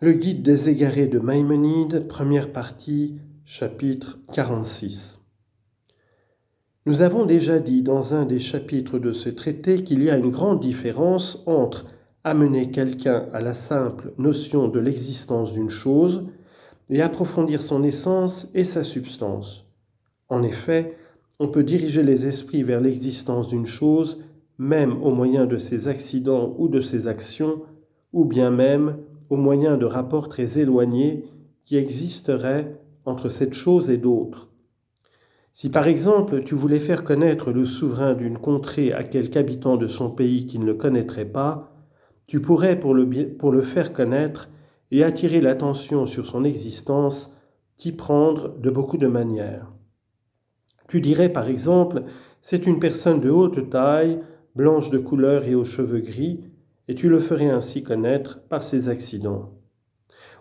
Le guide des égarés de Maïmonide, première partie, chapitre 46. Nous avons déjà dit dans un des chapitres de ce traité qu'il y a une grande différence entre amener quelqu'un à la simple notion de l'existence d'une chose et approfondir son essence et sa substance. En effet, on peut diriger les esprits vers l'existence d'une chose, même au moyen de ses accidents ou de ses actions, ou bien même au moyen de rapports très éloignés qui existeraient entre cette chose et d'autres. Si par exemple tu voulais faire connaître le souverain d'une contrée à quelque habitant de son pays qui ne le connaîtrait pas, tu pourrais pour le faire connaître et attirer l'attention sur son existence, t'y prendre de beaucoup de manières. Tu dirais par exemple, c'est une personne de haute taille, blanche de couleur et aux cheveux gris, et tu le ferais ainsi connaître par ses accidents.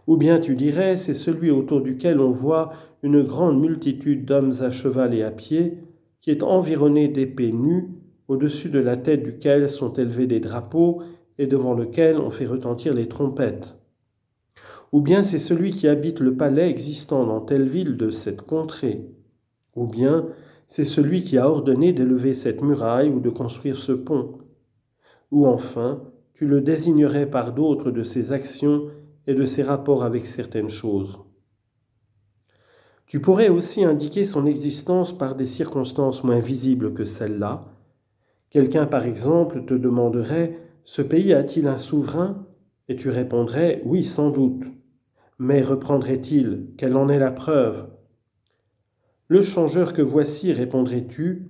Ou bien tu dirais, c'est celui autour duquel on voit une grande multitude d'hommes à cheval et à pied, qui est environné d'épées nues, au-dessus de la tête duquel sont élevés des drapeaux et devant lequel on fait retentir les trompettes. Ou bien c'est celui qui habite le palais existant dans telle ville de cette contrée. Ou bien c'est celui qui a ordonné d'élever cette muraille ou de construire ce pont. Ou enfin, tu le désignerais par d'autres de ses actions et de ses rapports avec certaines choses. Tu pourrais aussi indiquer son existence par des circonstances moins visibles que celles-là. Quelqu'un, par exemple, te demanderait « Ce pays a-t-il un souverain ?» Et tu répondrais « Oui, sans doute. » Mais reprendrait-il « Quelle en est la preuve ?» Le changeur que voici, répondrais-tu,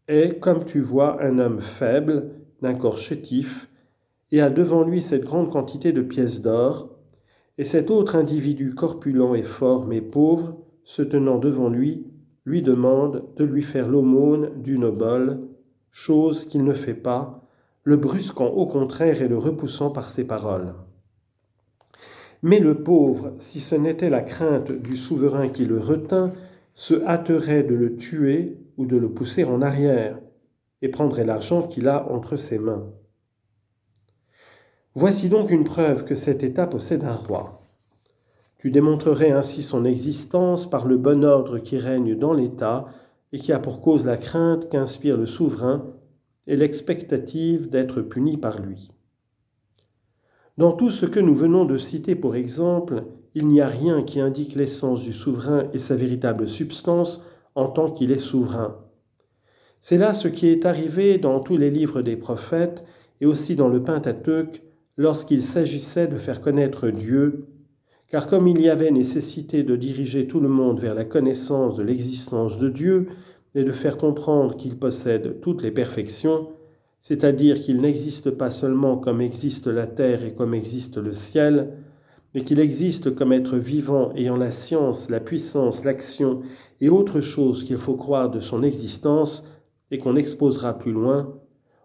est, comme tu vois, un homme faible, d'un corps chétif, et a devant lui cette grande quantité de pièces d'or, et cet autre individu corpulent et fort mais pauvre, se tenant devant lui, lui demande de lui faire l'aumône d'une obole, chose qu'il ne fait pas, le brusquant au contraire et le repoussant par ses paroles. Mais le pauvre, si ce n'était la crainte du souverain qui le retint, se hâterait de le tuer ou de le pousser en arrière, et prendrait l'argent qu'il a entre ses mains. Voici donc une preuve que cet État possède un roi. Tu démontrerais ainsi son existence par le bon ordre qui règne dans l'État et qui a pour cause la crainte qu'inspire le souverain et l'expectative d'être puni par lui. Dans tout ce que nous venons de citer pour exemple, il n'y a rien qui indique l'essence du souverain et sa véritable substance en tant qu'il est souverain. C'est là ce qui est arrivé dans tous les livres des prophètes et aussi dans le Pentateuque lorsqu'il s'agissait de faire connaître Dieu, car comme il y avait nécessité de diriger tout le monde vers la connaissance de l'existence de Dieu et de faire comprendre qu'il possède toutes les perfections, c'est-à-dire qu'il n'existe pas seulement comme existe la terre et comme existe le ciel, mais qu'il existe comme être vivant ayant la science, la puissance, l'action et autres choses qu'il faut croire de son existence et qu'on exposera plus loin,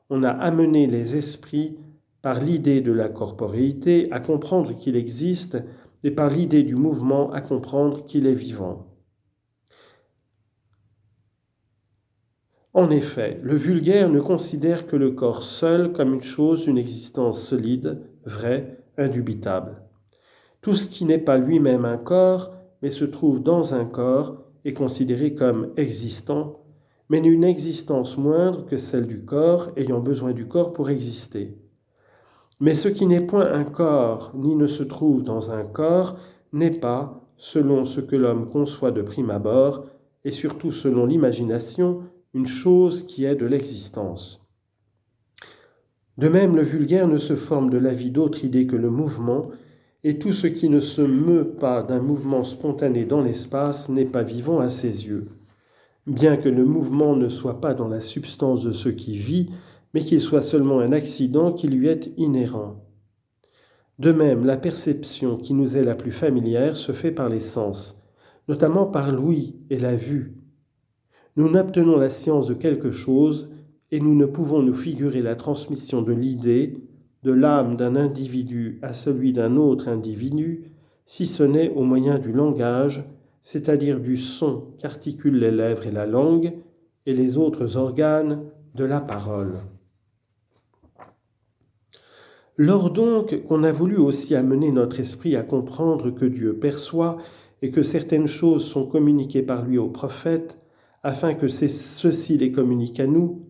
on a amené les esprits par l'idée de la corporéité à comprendre qu'il existe et par l'idée du mouvement à comprendre qu'il est vivant. En effet, le vulgaire ne considère que le corps seul comme une chose, une existence solide, vraie, indubitable. Tout ce qui n'est pas lui-même un corps, mais se trouve dans un corps, est considéré comme existant, mais d'une existence moindre que celle du corps, ayant besoin du corps pour exister. Mais ce qui n'est point un corps, ni ne se trouve dans un corps, n'est pas, selon ce que l'homme conçoit de prime abord, et surtout selon l'imagination, une chose qui est de l'existence. De même, le vulgaire ne se forme de l'avis d'autre idée que le mouvement, et tout ce qui ne se meut pas d'un mouvement spontané dans l'espace n'est pas vivant à ses yeux. Bien que le mouvement ne soit pas dans la substance de ce qui vit, mais qu'il soit seulement un accident qui lui est inhérent. De même, la perception qui nous est la plus familière se fait par les sens, notamment par l'ouïe et la vue. Nous n'obtenons la science de quelque chose et nous ne pouvons nous figurer la transmission de l'idée, de l'âme d'un individu à celui d'un autre individu, si ce n'est au moyen du langage, c'est-à-dire du son qu'articulent les lèvres et la langue, et les autres organes de la parole. Lors donc qu'on a voulu aussi amener notre esprit à comprendre que Dieu perçoit et que certaines choses sont communiquées par lui aux prophètes, afin que ceux-ci les communiquent à nous,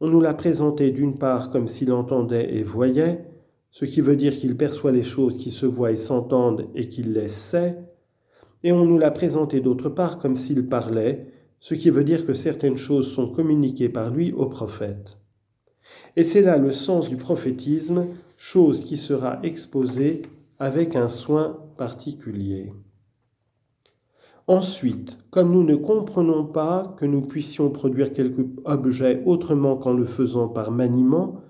on nous l'a présenté d'une part comme s'il entendait et voyait, ce qui veut dire qu'il perçoit les choses qui se voient et s'entendent et qu'il les sait, et on nous l'a présenté d'autre part comme s'il parlait, ce qui veut dire que certaines choses sont communiquées par lui aux prophètes. Et c'est là le sens du prophétisme, chose qui sera exposée avec un soin particulier. Ensuite, comme nous ne comprenons pas que nous puissions produire quelque objet autrement qu'en le faisant par maniement,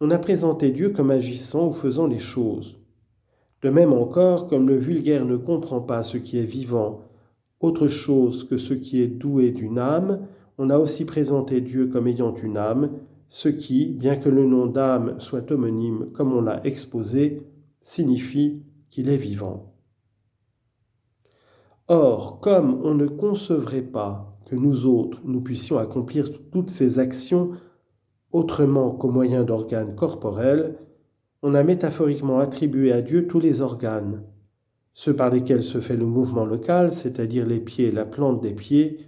on a présenté Dieu comme agissant ou faisant les choses. De même encore, comme le vulgaire ne comprend pas ce qui est vivant, autre chose que ce qui est doué d'une âme, on a aussi présenté Dieu comme ayant une âme, ce qui, bien que le nom d'âme soit homonyme comme on l'a exposé, signifie qu'il est vivant. Or, comme on ne concevrait pas que nous autres, nous puissions accomplir toutes ces actions autrement qu'au moyen d'organes corporels, on a métaphoriquement attribué à Dieu tous les organes, ceux par lesquels se fait le mouvement local, c'est-à-dire les pieds et la plante des pieds,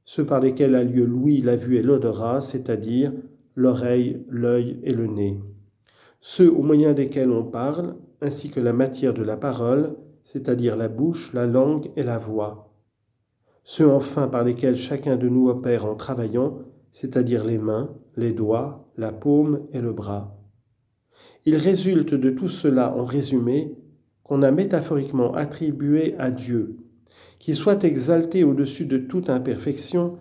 ceux par lesquels a lieu l'ouïe, la vue et l'odorat, c'est-à-dire l'oreille, l'œil et le nez, ceux au moyen desquels on parle, ainsi que la matière de la parole, c'est-à-dire la bouche, la langue et la voix, ceux enfin par lesquels chacun de nous opère en travaillant, c'est-à-dire les mains, les doigts, la paume et le bras. Il résulte de tout cela, en résumé, qu'on a métaphoriquement attribué à Dieu, qui soit exalté au-dessus de toute imperfection,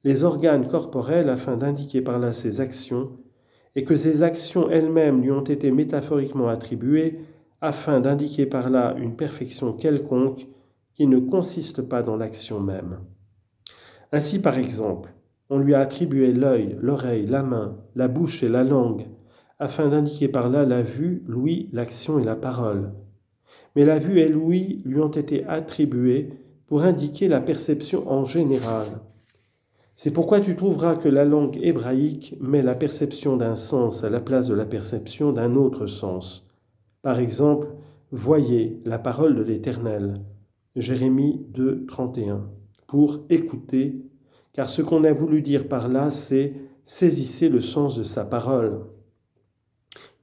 les organes corporels afin d'indiquer par là ses actions, et que ces actions elles-mêmes lui ont été métaphoriquement attribuées afin d'indiquer par là une perfection quelconque qui ne consiste pas dans l'action même. Ainsi, par exemple, on lui a attribué l'œil, l'oreille, la main, la bouche et la langue, afin d'indiquer par là la vue, l'ouïe, l'action et la parole. Mais la vue et l'ouïe lui ont été attribués pour indiquer la perception en général. C'est pourquoi tu trouveras que la langue hébraïque met la perception d'un sens à la place de la perception d'un autre sens. Par exemple, voyez la parole de l'Éternel, Jérémie 2, 31, pour écouter, car ce qu'on a voulu dire par là, c'est saisissez le sens de sa parole.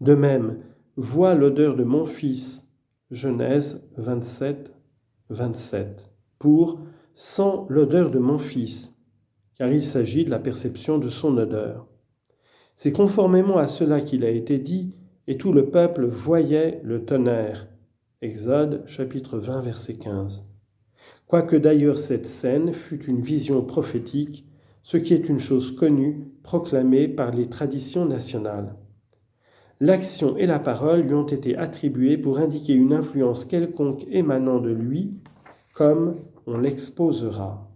De même, vois l'odeur de mon fils, Genèse 27, 27, pour sens l'odeur de mon fils, car il s'agit de la perception de son odeur. C'est conformément à cela qu'il a été dit, et tout le peuple voyait le tonnerre. Exode chapitre 20, verset 15. Quoique d'ailleurs cette scène fût une vision prophétique, ce qui est une chose connue, proclamée par les traditions nationales. L'action et la parole lui ont été attribuées pour indiquer une influence quelconque émanant de lui, comme on l'exposera.